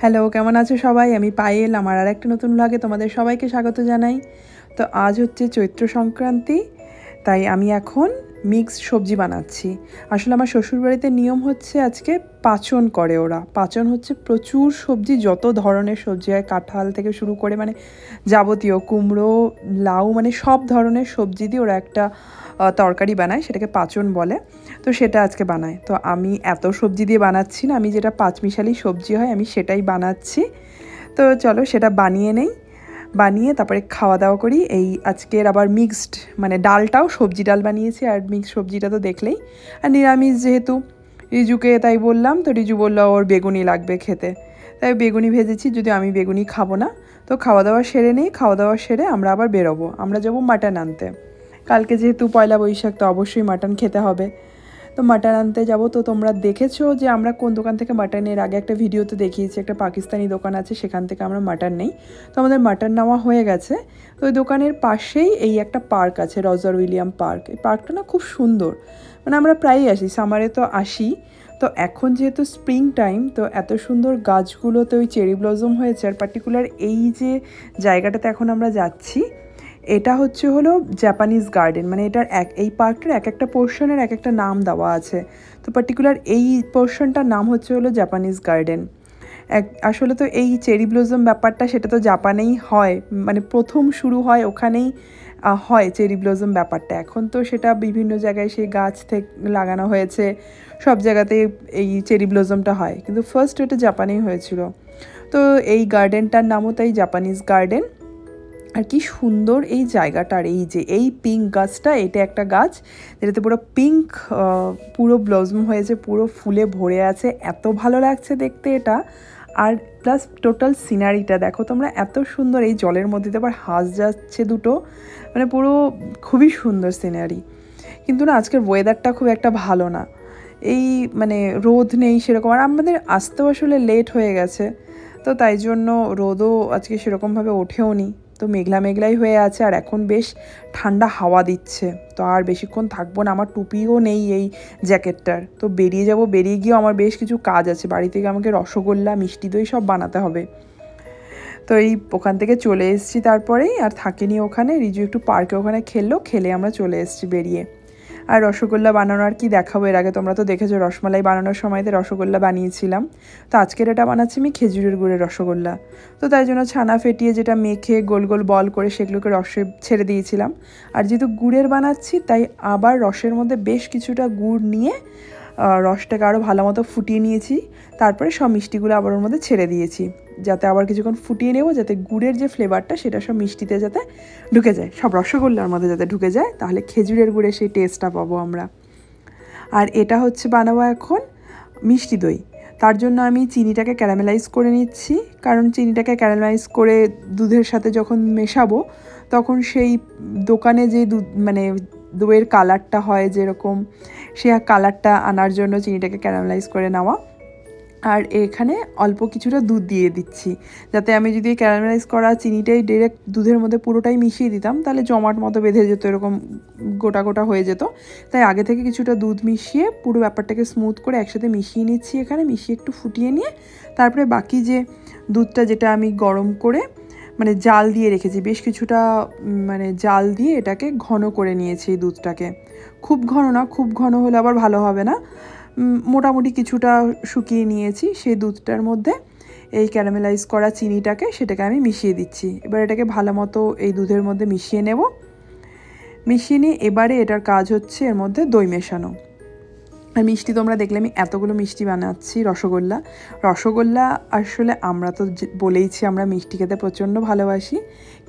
Hello, কেমন আছো সবাই? আমি পায়েল। আমার আরেকটা নতুন ব্লগে তোমাদের সবাইকে স্বাগত জানাই। তো আজ হচ্ছে চৈত্র সংক্রান্তি, তাই আমি এখন মিক্সড সবজি বানাচ্ছি। আসলে আমার শ্বশুরবাড়িতে নিয়ম হচ্ছে আজকে পাচন করে ওরা। পাচন হচ্ছে প্রচুর সবজি, যত ধরনের সবজি হয় কাঁঠাল থেকে শুরু করে মানে যাবতীয় কুমড়ো, লাউ, মানে সব ধরনের সবজি দিয়ে ওরা একটা তরকারি বানায়, সেটাকে পাচন বলে। তো সেটা আজকে বানায়। তো আমি এত সবজি দিয়ে বানাচ্ছি না, আমি যেটা পাঁচমিশালি সবজি হয় আমি সেটাই বানাচ্ছি। তো চলো সেটা বানিয়ে নেই, বানিয়ে তারপরে খাওয়া দাওয়া করি। এই আজকের আবার মিক্সড মানে ডালটাও সবজি ডাল বানিয়েছি, আর মিক্সড সবজিটা তো দেখলেই। আর নিরামিষ যেহেতু, রিজুকে তাই বললাম, তো রিজু বললো ওর বেগুনি লাগবে খেতে, তাই বেগুনি ভেজেছি, যদিও আমি বেগুনি খাবো না। তো খাওয়া দাওয়া সেরে নেই, খাওয়া দাওয়া সেরে আমরা আবার বেরোবো, আমরা যাবো মাটন আনতে। কালকে যেহেতু পয়লা বৈশাখ, তো অবশ্যই মাটন খেতে হবে। তো মাটন আনতে যাব। তো তোমরা দেখেছো যে আমরা কোন দোকান থেকে মাটন, এর আগে একটা ভিডিওতে দেখিয়েছি, একটা পাকিস্তানি দোকান আছে, সেখান থেকে আমরা মাটন নেই। তো আমাদের মাটন নেওয়া হয়ে গেছে। তো ওই দোকানের পাশেই এই একটা পার্ক আছে, রজার উইলিয়াম পার্ক। এই পার্কটা না খুব সুন্দর, মানে আমরা প্রায়ই আসি, সামারে তো আসি। তো এখন যেহেতু স্প্রিং টাইম, তো এত সুন্দর গাছগুলোতে ওই চেরি ব্লজম হয়েছে। আর পার্টিকুলার এই যে জায়গাটাতে এখন আমরা যাচ্ছি, এটা হলো জাপানিজ গার্ডেন। মানে এই পার্কটার এক একটা পোর্শনের এক একটা নাম দেওয়া আছে। তো পার্টিকুলার এই পোর্শনটার নাম হলো জাপানিজ গার্ডেন। আসলে তো এই চেরি ব্লজম ব্যাপারটা সেটা তো জাপানেই হয়, মানে প্রথম শুরু হয় ওখানেই হয় চেরি ব্লজম ব্যাপারটা। এখন তো সেটা বিভিন্ন জায়গায় সেই গাছ থেকে লাগানো হয়েছে, সব জায়গাতেই এই চেরি ব্লজমটা হয়, কিন্তু ফার্স্ট এটা জাপানেই হয়েছিল। তো এই গার্ডেনটার নামও তাই জাপানিজ গার্ডেন। আর কি সুন্দর এই জায়গাটার, এই যে এই পিঙ্ক গাছটা, এটা একটা গাছ যেটাতে পুরো পিঙ্ক পুরো ব্লজম হয়েছে, পুরো ফুলে ভরে আছে, এত ভালো লাগছে দেখতে এটা। আর প্লাস টোটাল সিনারিটা দেখো তোমরা, এত সুন্দর। এই জলের মধ্যে আবার হাঁস যাচ্ছে দুটো, মানে পুরো খুবই সুন্দর সিনারি। কিন্তু না আজকের ওয়েদারটা খুব একটা ভালো না, এই মানে রোদ নেই সেরকম, আর আমাদের আসতেও আসলে লেট হয়ে গেছে। তো তাই জন্য রোদও আজকে সেরকমভাবে ওঠেও নি, তো মেঘলা মেঘলাই হয়ে আছে। আর এখন বেশ ঠান্ডা হাওয়া দিচ্ছে, তো আর বেশিক্ষণ থাকবো না, আমার টুপিও নেই এই জ্যাকেটটার। তো বেরিয়ে যাব, বেরিয়ে গিয়েও আমার বেশ কিছু কাজ আছে, বাড়ি থেকে আমাকে রসগোল্লা, মিষ্টি দই সব বানাতে হবে। তো এই ওখান থেকে চলে এসেছি, তারপরেই আর থাকিনি ওখানে। রিজু একটু পার্কে ওখানে খেলে আমরা চলে এসেছি বেরিয়ে। আর রসগোল্লা বানানো আর কি দেখাবো, এর আগে তোমরা তো দেখেছো রসমালাই বানানোর সময়তে রসগোল্লা বানিয়েছিলাম। তো আজকের এটা বানাচ্ছি আমি খেজুরের গুড়ের রসগোল্লা। তো তাই জন্য ছানা ফেটিয়ে যেটা মেখে গোল গোল বল করে সেগুলোকে রসে ছেড়ে দিয়েছিলাম। আর যেহেতু গুড়ের বানাচ্ছি, তাই আবার রসের মধ্যে বেশ কিছুটা গুড় নিয়ে রসটাকে আরও ভালো মতো ফুটিয়ে নিয়েছি। তারপরে সব মিষ্টিগুলো আবার ওর মধ্যে ছেড়ে দিয়েছি, যাতে আবার কিছুক্ষণ ফুটিয়ে নেব, যাতে গুড়ের যে ফ্লেভারটা সেটা সব মিষ্টিতে যাতে ঢুকে যায়, সব রসগোল্লার মধ্যে যাতে ঢুকে যায়, তাহলে খেজুরের গুড়ের সেই টেস্টটা পাবো আমরা। আর এটা বানাবো এখন মিষ্টি দই। তার জন্য আমি চিনিটাকে ক্যারামেলাইজ করে নিচ্ছি, কারণ চিনিটাকে ক্যারামেলাইজ করে দুধের সাথে যখন মেশাবো, তখন সেই দোকানে যে দুধ মানে দইয়ের কালারটা হয় যেরকম, সে কালারটা আনার জন্য চিনিটাকে ক্যারামেলাইজ করে নেওয়া। আর এখানে অল্প কিছুটা দুধ দিয়ে দিচ্ছি, যাতে আমি যদি ক্যারামেলাইজ করা চিনিটাই ডিরেক্ট দুধের মধ্যে পুরোটাই মিশিয়ে দিতাম, তাহলে জমাট মতো বেঁধে যেত, এরকম গোটা গোটা হয়ে যেত। তাই আগে থেকে কিছুটা দুধ মিশিয়ে পুরো ব্যাপারটাকে স্মুথ করে একসাথে মিশিয়ে নিচ্ছি এখানে, মিশিয়ে একটু ফুটিয়ে নিয়ে তারপরে বাকি যে দুধটা, যেটা আমি গরম করে মানে জাল দিয়ে রেখেছি বেশ কিছুটা, মানে জাল দিয়ে এটাকে ঘন করে নিয়েছি এই দুধটাকে। খুব ঘন না, খুব ঘন হলে আবার ভালো হবে না, মোটামুটি কিছুটা শুকিয়ে নিয়েছি। সেই দুধটার মধ্যে এই ক্যারামেলাইজ করা চিনিটাকে, সেটাকে আমি মিশিয়ে দিচ্ছি। এবার এটাকে ভালো মতো এই দুধের মধ্যে মিশিয়ে নেব। মিশিয়ে নিয়ে এবারে এটার কাজ হচ্ছে এর মধ্যে দই মেশানো। আর মিষ্টি তোমরা দেখলে আমি এতগুলো মিষ্টি বানাচ্ছি। রসগোল্লা আসলে আমরা তো বলেইছি আমরা মিষ্টি খেতে প্রচণ্ড ভালোবাসি,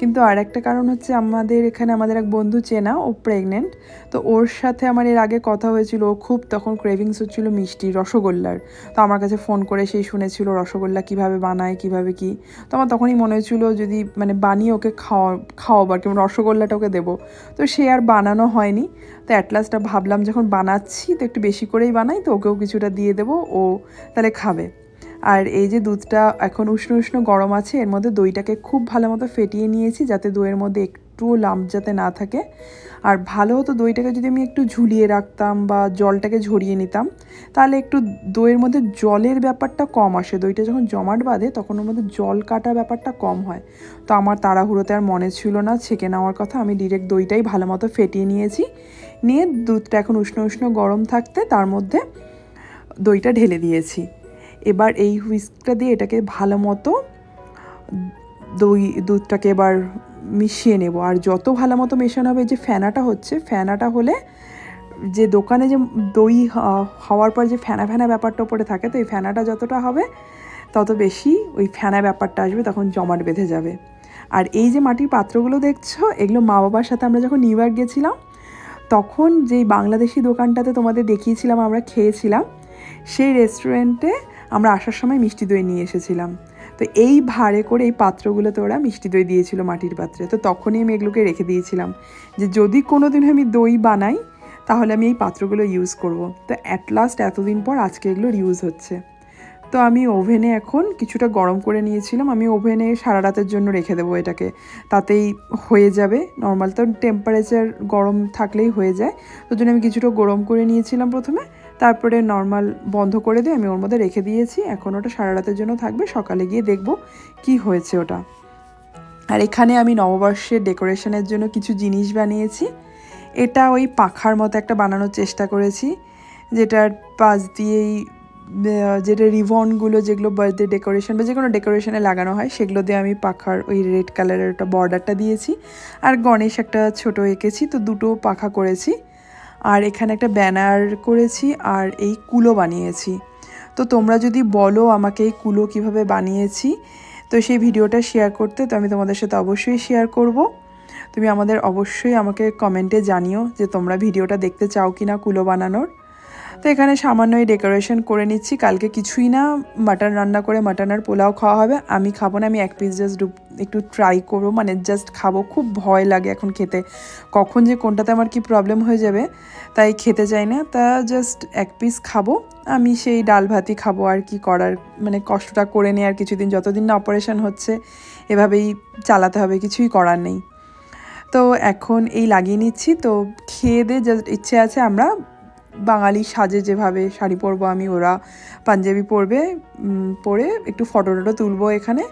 কিন্তু আর একটা কারণ হচ্ছে আমাদের এখানে আমাদের এক বন্ধু চেনা, ও প্রেগনেন্ট। তো ওর সাথে আমার এর আগে কথা হয়েছিল, ও খুব তখন ক্রেভিংস হচ্ছিল মিষ্টি রসগোল্লার। তো আমার কাছে ফোন করে সেই শুনেছিল রসগোল্লা কীভাবে বানায়, কীভাবে কী। তো আমার তখনই মনে হয়েছিল যদি মানে বানিয়ে ওকে খাওয়াবার কেমন রসগোল্লাটা ওকে দেবো। তো সে আর বানানো হয়নি। তো অ্যাট লাস্ট ভাবলাম যখন বানাচ্ছি তো একটু বেশি করেই বানাই, তো ওকেও কিছুটা দিয়ে দেবো, ও তাহলে খাবে। আর এই যে দুধটা এখন উষ্ণ উষ্ণ গরম আছে, এর মধ্যে দইটাকে খুব ভালো মতো ফেটিয়ে নিয়েছি, যাতে দইয়ের মধ্যে একটুও লাম্প যাতে না থাকে। আর ভালো হতো দইটাকে যদি আমি একটু ঝুলিয়ে রাখতাম বা জলটাকে ঝরিয়ে নিতাম, তাহলে একটু দইয়ের মধ্যে জলের ব্যাপারটা কম আসে। দইটা যখন জমাট বাঁধে তখন ওর মধ্যে জল কাটা ব্যাপারটা কম হয়। তো আমার তাড়াহুড়োতে আর মনে ছিল না ছেঁকে নেওয়ার কথা, আমি ডিরেক্ট দইটাই ভালো মতো ফেটিয়ে নিয়েছি। নিয়ে দুধটা এখন উষ্ণ উষ্ণ গরম থাকতে তার মধ্যে দইটা ঢেলে দিয়েছি। এবার এই হুইস্কটা দিয়ে এটাকে ভালো মতো দুধটাকে এবার মিশিয়ে নেব। আর যত ভালো মতো মেশানো হবে, যে ফেনাটা হচ্ছে, ফেনাটা হলে যে দোকানে যে দই হওয়ার পর যে ফেনা ফেনা ব্যাপারটা ওপরে থাকে, তো এই ফেনাটা যতটা হবে তত বেশি ওই ফেনা ব্যাপারটা আসবে, তখন জমাট বেঁধে যাবে। আর এই যে মাটির পাত্রগুলো দেখছো, এগুলো মা বাবার সাথে আমরা যখন নিউ ইয়র্ক গেছিলাম তখন যেই বাংলাদেশি দোকানটাতে তোমাদের দেখিয়েছিলাম আমরা খেয়েছিলাম, সেই রেস্টুরেন্টে আমরা আসার সময় মিষ্টি দই নিয়ে এসেছিলাম। তো এই ভাঁড়ে করে এই পাত্রগুলোতে ওরা মিষ্টি দই দিয়েছিল মাটির পাত্রে। তো তখনই আমি এগুলোকে রেখে দিয়েছিলাম যে যদি কোনো দিন আমি দই বানাই তাহলে আমি এই পাত্রগুলো ইউজ করব। তো অ্যাট লাস্ট এতদিন পর আজকে এগুলোর ইউজ হচ্ছে। তো আমি ওভেনে এখন কিছুটা গরম করে নিয়েছিলাম। আমি ওভেনে সারা রাতের জন্য রেখে দেবো এটাকে, তাতেই হয়ে যাবে। নর্মাল তো টেম্পারেচার গরম থাকলেই হয়ে যায়। তো জন্য আমি কিছুটা গরম করে নিয়েছিলাম প্রথমে, তারপরে নর্মাল বন্ধ করে দিয়ে আমি ওর মধ্যে রেখে দিয়েছি। এখন ওটা সারা রাতের জন্য থাকবে, সকালে গিয়ে দেখব কি হয়েছে ওটা। আর এখানে আমি নববর্ষের ডেকোরেশনের জন্য কিছু জিনিস বানিয়েছি। এটা ওই পাখার মতো একটা বানানোর চেষ্টা করেছি, যেটার পাশ দিয়েই যেটা রিবনগুলো যেগুলো বার্থডে ডেকোরেশন বা যে কোনো ডেকোরেশনে লাগানো হয় সেগুলো দিয়ে আমি পাখার ওই রেড কালারের একটা বর্ডারটা দিয়েছি। আর গণেশ একটা ছোটো এঁকেছি, তো দুটো পাখা করেছি। আর এখানে একটা ব্যানার করেছি আর এই কুলো বানিয়েছি। তো তোমরা যদি বলো আমাকে এই কুলো কীভাবে বানিয়েছি, তো সেই ভিডিওটা শেয়ার করতে, তো আমি তোমাদের সাথে অবশ্যই শেয়ার করব। তুমি অবশ্যই আমাকে কমেন্টে জানিও যে তোমরা ভিডিওটা দেখতে চাও কি না কুলো বানানোর। তো এখানে সামান্যই ডেকোরেশন করে নিচ্ছি। কালকে কিছুই না, মাটন রান্না করে মাটন আর পোলাও খাওয়া হবে। আমি খাবো না, আমি এক পিস জাস্ট একটু ট্রাই করবো, মানে জাস্ট খাবো। খুব ভয় লাগে এখন খেতে, কখন যে কোনটাতে আমার কি প্রবলেম হয়ে যাবে, তাই খেতে চাই না। তা জাস্ট এক পিস খাবো। আমি সেই ডাল ভাতই খাবো, আর কি করার, মানে কষ্টটা করে নিই আর কিছুদিন, যতদিন না অপারেশন হচ্ছে এভাবেই চালাতে হবে, কিছুই করার নেই। তো এখন এই লাগিয়ে নিচ্ছি। তো খেয়ে দিয়ে জাস্ট ইচ্ছে আছে আমরা বাঙালি সাজে যেভাবে শাড়ি পরবো আমি, ওরা পাঞ্জাবি পরবে, পরে একটু ফটো টটো তুলবো এখানে।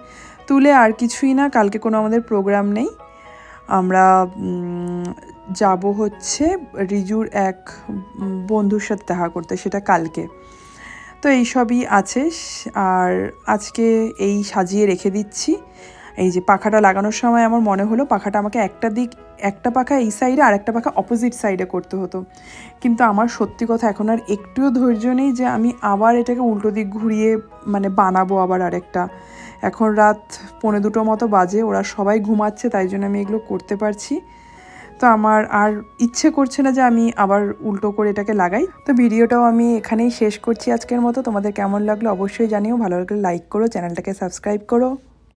তুলে আর কিছুই না, কালকে কোনো আমাদের প্রোগ্রাম নেই। আমরা যাব হচ্ছে রিজুর এক বন্ধুর সাথে দেখা করতে, সেটা কালকে। তো এইসবই আছে। আর আজকে এই সাজিয়ে রেখে দিচ্ছি। এই যে পাখাটা লাগানোর সময় আমার মনে হলো পাখাটা আমাকে একটা পাখা এই সাইডে আর একটা পাখা অপোজিট সাইডে করতে হতো, কিন্তু আমার সত্যি কথা এখন আর একটুও ধৈর্য নেই যে আমি আবার এটাকে উল্টো দিক ঘুরিয়ে মানে বানাবো আবার আরেকটা। এখন রাত 1:45 মতো বাজে, ওরা সবাই ঘুমাচ্ছে, তাই জন্য আমি এগুলো করতে পারছি। তো আমার আর ইচ্ছে করছে না যে আমি আবার উল্টো করে এটাকে লাগাই। তো ভিডিওটাও আমি এখানেই শেষ করছি আজকের মতো। তোমাদের কেমন লাগলো অবশ্যই জানিও, ভালো লাগলে লাইক করো, চ্যানেলটাকে সাবস্ক্রাইব করো।